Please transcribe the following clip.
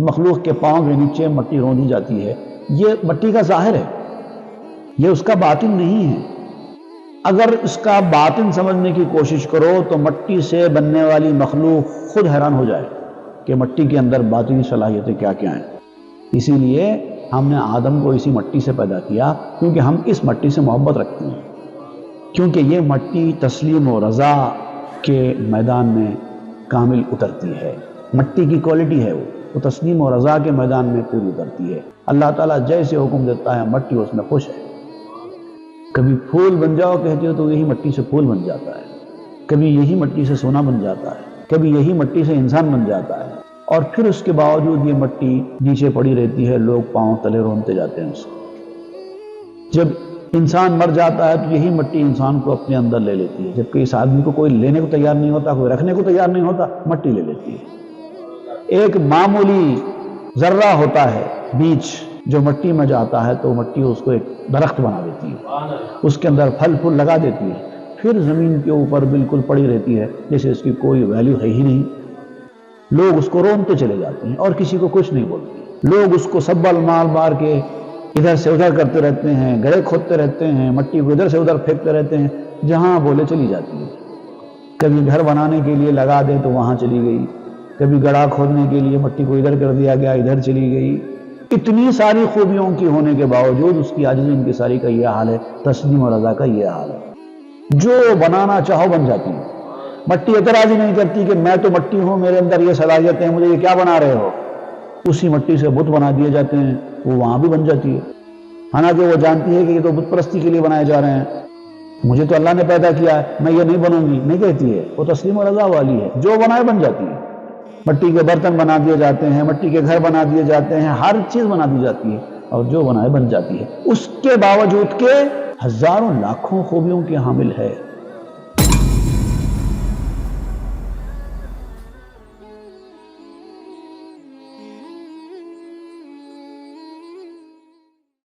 مخلوق کے پاؤں کے نیچے مٹی روندی جاتی ہے، یہ مٹی کا ظاہر ہے، یہ اس کا باطن نہیں ہے۔ اگر اس کا باطن سمجھنے کی کوشش کرو تو مٹی سے بننے والی مخلوق خود حیران ہو جائے کہ مٹی کے اندر باطنی صلاحیتیں کیا کیا ہیں۔ اسی لیے ہم نے آدم کو اسی مٹی سے پیدا کیا، کیونکہ ہم اس مٹی سے محبت رکھتے ہیں، کیونکہ یہ مٹی تسلیم و رضا کے میدان میں کامل اترتی ہے۔ مٹی کی کوالٹی ہے وہ تسلیم و رضا کے میدان میں پوری اترتی ہے۔ اللہ تعالیٰ جیسے حکم دیتا ہے مٹی اس میں خوش ہے۔ کبھی پھول بن جاؤ کہتے ہو تو یہی مٹی سے پھول بن جاتا ہے، کبھی یہی مٹی سے سونا بن جاتا ہے، کبھی یہی مٹی سے انسان بن جاتا ہے، اور پھر اس کے باوجود یہ مٹی نیچے پڑی رہتی ہے، لوگ پاؤں تلے رونتے جاتے ہیں اس کو۔ جب انسان مر جاتا ہے تو یہی مٹی انسان کو اپنے اندر لے لیتی ہے، جبکہ اس آدمی کو کوئی لینے کو تیار نہیں ہوتا، کوئی رکھنے کو تیار نہیں ہوتا، مٹی لے لیتی ہے۔ ایک معمولی ذرہ ہوتا ہے بیج جو مٹی میں جاتا ہے تو مٹی اس کو ایک درخت بنا دیتی ہے، اس کے اندر پھل پھول لگا دیتی ہے، پھر زمین کے اوپر بالکل پڑی رہتی ہے جیسے اس کی کوئی ویلیو ہے ہی نہیں۔ لوگ اس کو رونتے چلے جاتے ہیں اور کسی کو کچھ نہیں بولتے، لوگ اس کو سبل مال مار کے ادھر سے ادھر کرتے رہتے ہیں، گڑھے کھودتے رہتے ہیں، مٹی کو ادھر سے ادھر پھینکتے رہتے ہیں، جہاں بولے چلی جاتی ہے۔ کبھی گھر بنانے کے لیے لگا دیں تو وہاں چلی گئی، کبھی گڑھا کھودنے کے لیے مٹی کو ادھر کر دیا گیا، ادھر چلی گئی۔ اتنی ساری خوبیوں کی ہونے کے باوجود اس کی عاجزی انکساری کا یہ حال ہے، تسلیم و رضا کا یہ حال ہے۔ جو بنانا چاہو بن جاتی ہے۔ مٹی اعتراض ہی نہیں کرتی کہ میں تو مٹی ہوں، میرے اندر یہ صلاحیتیں ہیں، مجھے یہ کیا بنا رہے ہو۔ اسی مٹی سے بت بنا دیے جاتے ہیں، وہ وہاں بھی بن جاتی ہے، حالانکہ وہ جانتی ہے کہ یہ تو بت پرستی کے لیے بنائے جا رہے ہیں، مجھے تو اللہ نے پیدا کیا ہے، میں یہ نہیں بنوں گی، نہیں کہتی ہے، وہ تسلیم و رضا والی ہے، جو بنائے بن جاتی ہے۔ مٹی کے برتن بنا دیے جاتے ہیں، مٹی کے گھر بنا دیے جاتے ہیں، ہر چیز بنا دی جاتی ہے اور جو بنائے بن جاتی ہے، اس کے باوجود کے ہزاروں لاکھوں خوبیوں کی حامل ہے۔